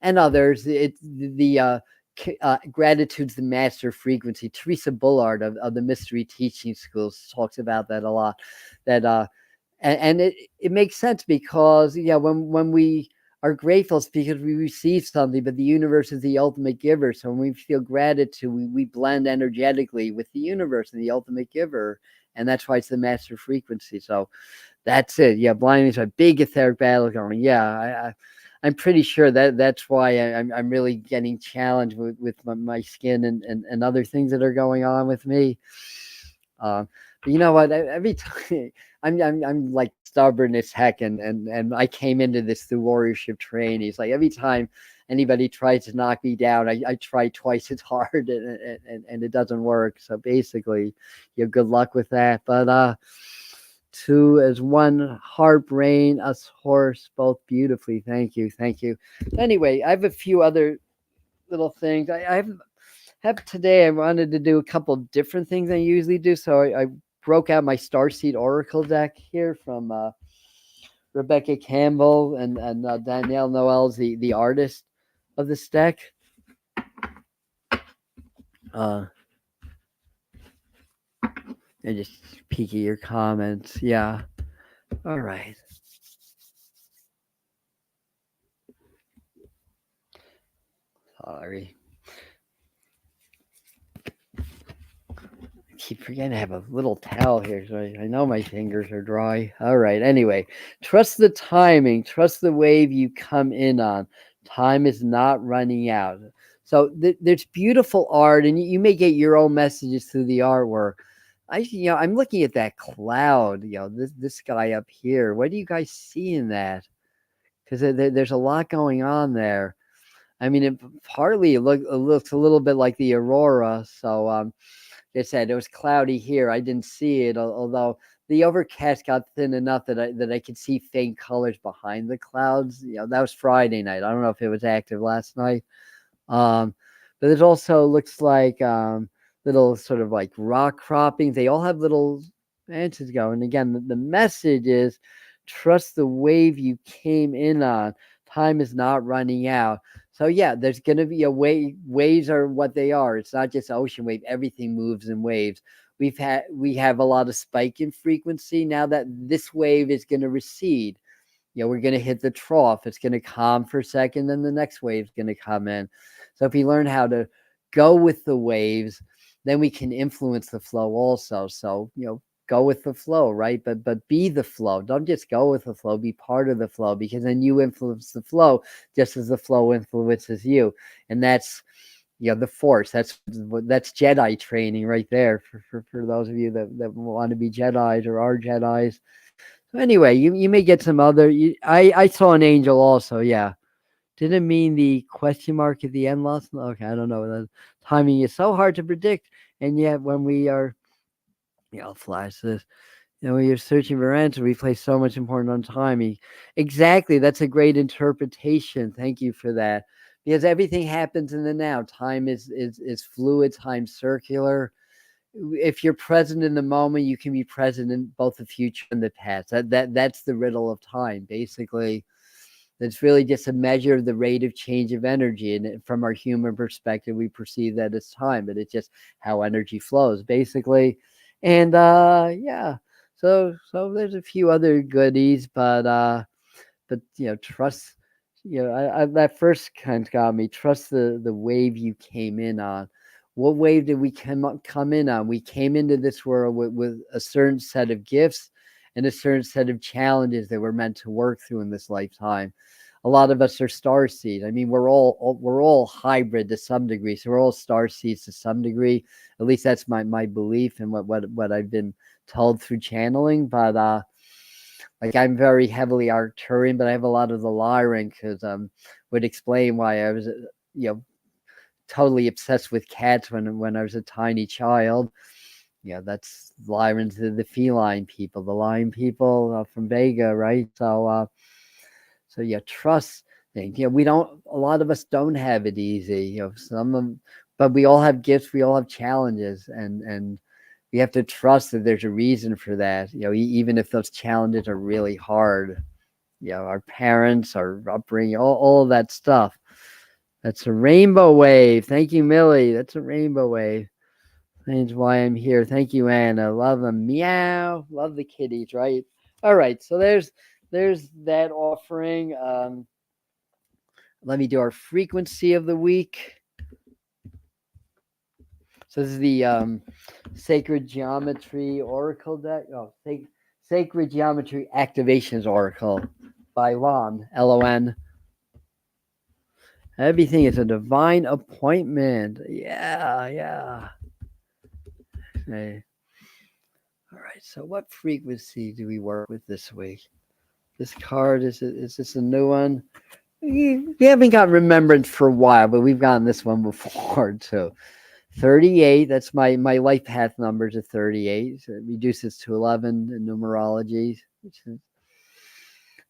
and others, gratitude's the master frequency. Teresa Bullard of the Mystery Teaching Schools talks about that a lot. That and it makes sense, because when we are grateful, it's because we receive something, but the universe is the ultimate giver. So when we feel gratitude, we blend energetically with the universe and the ultimate giver, and that's why it's the master frequency. So that's it. Yeah, blindness, a big etheric battle going. Yeah, I'm pretty sure that's why I'm really getting challenged with my skin and other things that are going on with me. But you know what? Every time I'm like stubborn as heck, and I came into this through warriorship training. It's like every time anybody tries to knock me down, I try twice as hard, and it doesn't work. So basically, good luck with that. But two as one, heart, brain, us, horse, both beautifully. Thank you. Anyway, I have a few other little things. I have today. I wanted to do a couple of different things than I usually do, so I broke out my Starseed Oracle deck here from Rebecca Campbell and Danielle Noel's the artist of this deck. And just peek at your comments. Yeah. All right. Sorry. I keep forgetting I have a little towel here, so I know my fingers are dry. All right. Anyway, trust the timing. Trust the wave you come in on. Time is not running out. So there's beautiful art, and you may get your own messages through the artwork. I'm looking at that cloud. This guy up here. What do you guys see in that? Because there's a lot going on there. I mean, it looks a little bit like the aurora. So they said it was cloudy here. I didn't see it, although the overcast got thin enough that I could see faint colors behind the clouds. That was Friday night. I don't know if it was active last night. But it also looks like little sort of like rock croppings. They all have little answers going. Again, the message is trust the wave you came in on. Time is not running out. So yeah, there's going to be a wave. Waves are what they are. It's not just ocean wave. Everything moves in waves. We have a lot of spike in frequency now that this wave is going to recede. We're going to hit the trough. It's going to calm for a second, then the next wave is going to come in. So if we learn how to go with the waves, then we can influence the flow also. So, go with the flow, right? But be the flow. Don't just go with the flow, be part of the flow, because then you influence the flow just as the flow influences you. And that's the force. That's Jedi training right there for those of you that want to be Jedis or are Jedis. So anyway, you may get some other. I saw an angel also. Yeah, didn't mean the question mark at the end. Lost. Okay, I don't know. The timing is so hard to predict, and yet when we are, I'll flash this. when you're searching for answer, we place so much importance on time. Exactly. That's a great interpretation. Thank you for that. Because everything happens in the now. Time is fluid, time circular. If you're present in the moment, you can be present in both the future and the past. That's the riddle of time, basically. It's really just a measure of the rate of change of energy. And from our human perspective, we perceive that as time, but it's just how energy flows, basically. And yeah. So there's a few other goodies, but trust. That first kind of got me. Trust the wave you came in on. What wave did we come in on? We came into this world with a certain set of gifts and a certain set of challenges that we're meant to work through in this lifetime. A lot of us are star seeds. I mean, we're all hybrid to some degree, so we're all star seeds to some degree. At least that's my belief and what I've been told through channeling. But like I'm very heavily Arcturian, but I have a lot of the Lyran because would explain why I was totally obsessed with cats when I was a tiny child. That's Lyran's the feline people, the lion people from Vega, right? So yeah, trust things. We don't. A lot of us don't have it easy. But we all have gifts. We all have challenges, and we have to trust that there's a reason for that. Even if those challenges are really hard. Our parents, our upbringing, all of that stuff. That's a rainbow wave. Thank you, Millie. That's a rainbow wave. That's why I'm here. Thank you, Anna. Love them. Meow. Love the kitties, right? All right. So there's that offering. Let me do our frequency of the week. So this is the Sacred Geometry Oracle deck. Oh, Sacred Geometry Activations Oracle by Lon, Lon. Everything is a divine appointment. Yeah. Okay. All right. So what frequency do we work with this week? This card, is this a new one? We haven't got remembrance for a while, but we've gotten this one before too. 38, that's my life path numbers at 38. So it reduces to 11 in numerology, which is,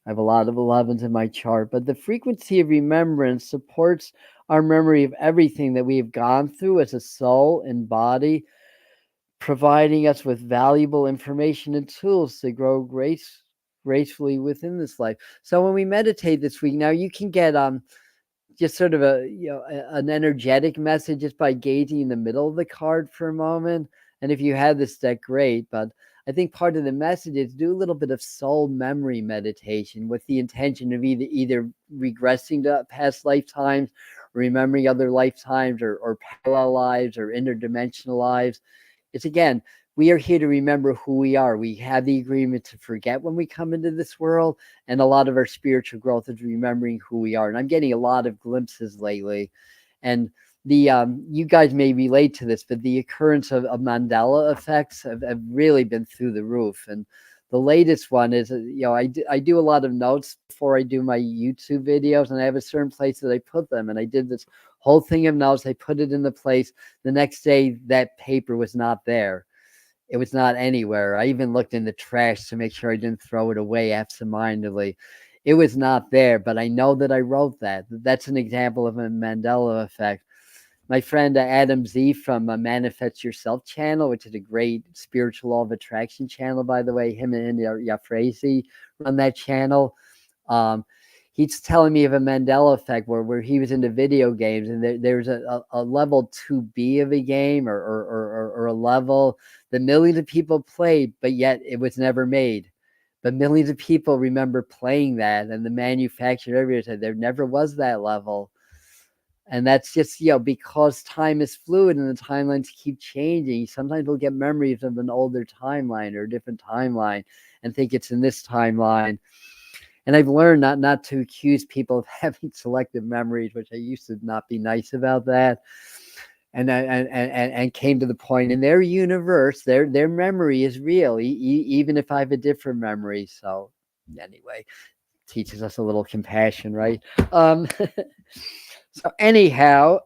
I have a lot of 11s in my chart. But the frequency of remembrance supports our memory of everything that we have gone through as a soul and body, providing us with valuable information and tools to grow gracefully within this life. So when we meditate this week, now you can get just sort of an energetic message just by gazing in the middle of the card for a moment. And if you have this deck, great. But I think part of the message is do a little bit of soul memory meditation with the intention of either regressing to past lifetimes, remembering other lifetimes, or parallel lives or interdimensional lives. It's again, we are here to remember who we are. We have the agreement to forget when we come into this world, and a lot of our spiritual growth is remembering who we are. And I'm getting a lot of glimpses lately, and the you guys may relate to this, but the occurrence of Mandela effects have really been through the roof. And the latest one is, I do a lot of notes before I do my YouTube videos, and I have a certain place that I put them. And I did this whole thing of notes. I put it in the place. The next day, that paper was not there. It was not anywhere. I even looked in the trash to make sure I didn't throw it away absentmindedly. It was not there, but I know that I wrote that. That's an example of a Mandela effect. My friend Adam Z from Manifest Yourself channel, which is a great spiritual law of attraction channel, by the way, him and Yafrazi run that channel. He's telling me of a Mandela effect where he was into video games, and there's a level 2B of a game or a level that millions of people played, but yet it was never made. But millions of people remember playing that, and the manufacturer everywhere said there never was that level. And that's just, because time is fluid and the timelines keep changing. Sometimes we'll get memories of an older timeline or a different timeline and think it's in this timeline. And I've learned not to accuse people of having selective memories, which I used to not be nice about that. And came to the point in their universe, their memory is real, even if I have a different memory. So anyway, teaches us a little compassion, right? So anyhow,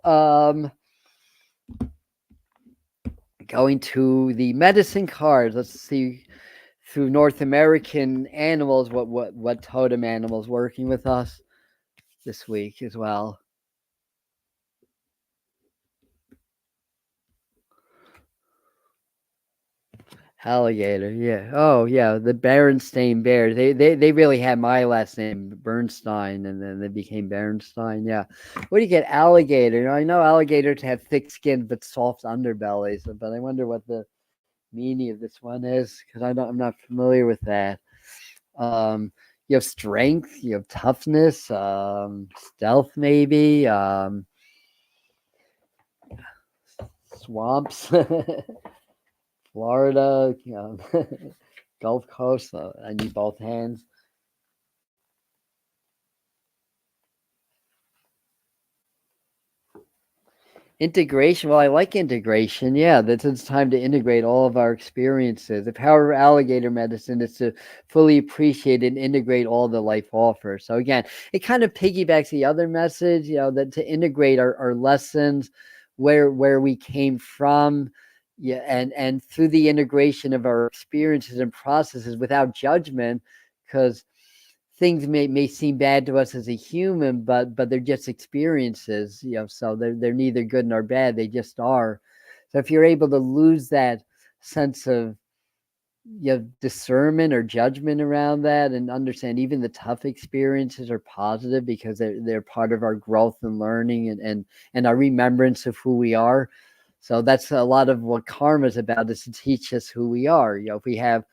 going to the medicine cards. Let's see. through North American animals, what totem animals working with us this week as well. Alligator, yeah. Oh, yeah. The Berenstain Bears. They really had my last name, Bernstein, and then they became Bernstein. Yeah. What do you get? Alligator. I know alligators have thick skin but soft underbellies, but I wonder what the meaning of this one is because I'm not familiar with that. Um, you have strength, you have toughness, stealth, maybe, swamps. Florida, Gulf Coast. I need both hands. Integration. Well, I like integration. Yeah, that it's time to integrate all of our experiences. The power of alligator medicine is to fully appreciate and integrate all the life offers. So again, it kind of piggybacks the other message, that to integrate our lessons, where we came from, yeah, and through the integration of our experiences and processes without judgment, because things may seem bad to us as a human, but they're just experiences, so they're neither good nor bad, they just are. So if you're able to lose that sense of discernment or judgment around that and understand even the tough experiences are positive because they're part of our growth and learning and our remembrance of who we are. So that's a lot of what karma is about, is to teach us who we are. If we have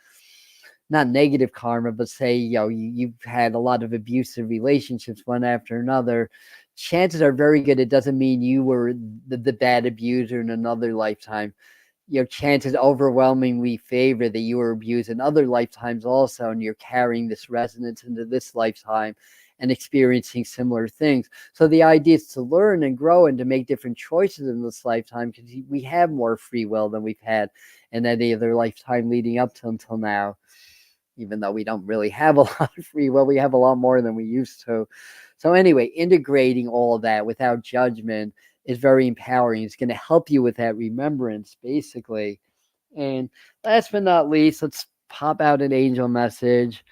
not negative karma, but say, you've had a lot of abusive relationships one after another, chances are very good it doesn't mean you were the bad abuser in another lifetime. Chances overwhelmingly favor that you were abused in other lifetimes also, and you're carrying this resonance into this lifetime and experiencing similar things. So the idea is to learn and grow and to make different choices in this lifetime, because we have more free will than we've had in any other lifetime leading up to until now. Even though we don't really have a lot of free will, we have a lot more than we used to. So anyway, integrating all of that without judgment is very empowering. It's going to help you with that remembrance, basically. And last but not least, let's pop out an angel message.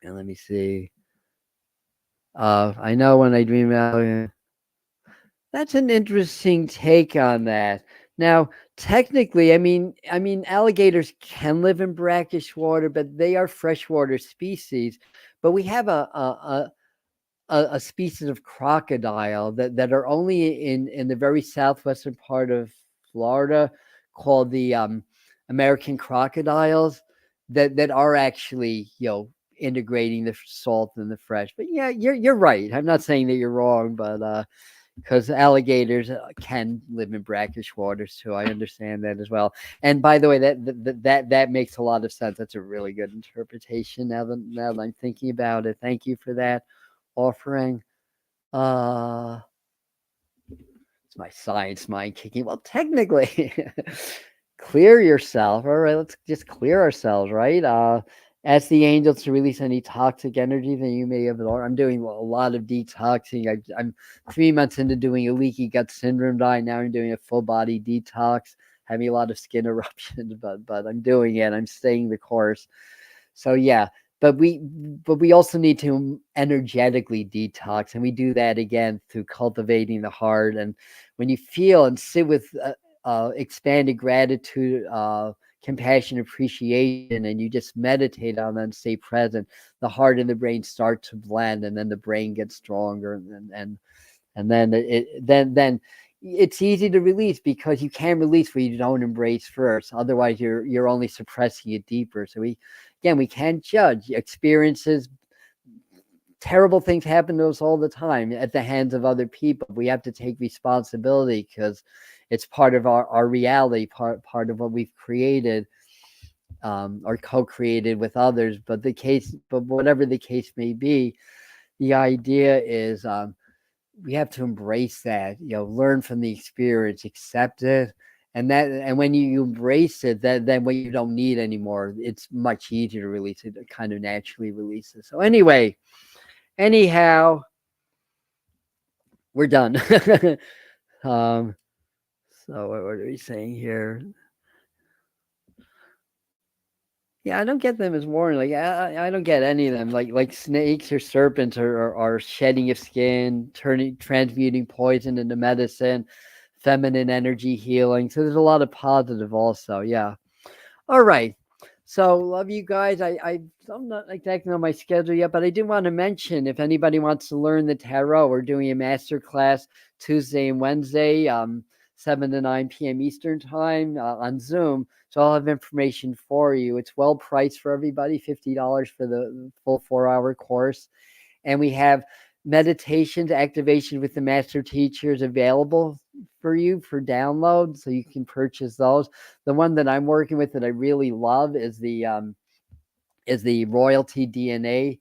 And let me see. I know when I dream out. That's an interesting take on that. Now, technically, I mean, alligators can live in brackish water, but they are freshwater species. But we have a species of crocodile that are only in the very southwestern part of Florida, called the American crocodiles, that are actually integrating the salt and the fresh. But yeah, you're right. I'm not saying that you're wrong, but because alligators can live in brackish waters too. I understand that as well. And by the way, that makes a lot of sense. That's a really good interpretation. Now that I'm thinking about it, thank you for that offering. Uh, it's my science mind kicking. Well, technically, clear yourself. All right, let's just clear ourselves, right? Ask the angels to release any toxic energy that you may have. I'm doing a lot of detoxing. I'm 3 months into doing a leaky gut syndrome diet. Now I'm doing a full body detox, having a lot of skin eruptions, but I'm doing it. I'm staying the course. So yeah, but we also need to energetically detox, and we do that again through cultivating the heart. And when you feel and sit with expanded gratitude, compassion, appreciation, and you just meditate on that and stay present, the heart and the brain start to blend, and then the brain gets stronger, and then it's easy to release, because you can't release what you don't embrace first. Otherwise, you're only suppressing it deeper. So we can't judge experiences. Terrible things happen to us all the time at the hands of other people. We have to take responsibility, because it's part of our reality, part of what we've created, or co-created with others. But whatever the case may be, the idea is, we have to embrace that, learn from the experience, accept it. And when you embrace it, then what you don't need anymore, it's much easier to release it. It kind of naturally releases. So anyhow, we're done. um, so what are we saying here? Yeah, I don't get them as warning. Like I don't get any of them. Like snakes or serpents are shedding of skin, transmuting poison into medicine, feminine energy healing. So there's a lot of positive also. Yeah. All right. So love you guys. I'm not exactly on my schedule yet, but I do want to mention if anybody wants to learn the tarot, we're doing a master class Tuesday and Wednesday, 7 to 9 p.m. Eastern time on Zoom. So I'll have information for you. It's well priced for everybody, $50 for the full 4-hour course. And we have meditations, activation with the master teachers available for you for download, so you can purchase those. The one that I'm working with that I really love is the royalty DNA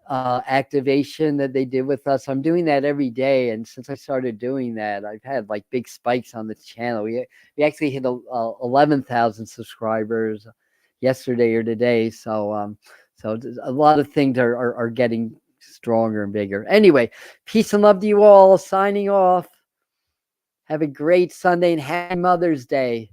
activation that they did with us. I'm doing that every day, and since I started doing that, I've had like big spikes on the channel. We actually hit 11,000 subscribers yesterday or today. So a lot of things are getting stronger and bigger. Anyway, peace and love to you all. Signing off. Have a great Sunday and happy Mother's Day.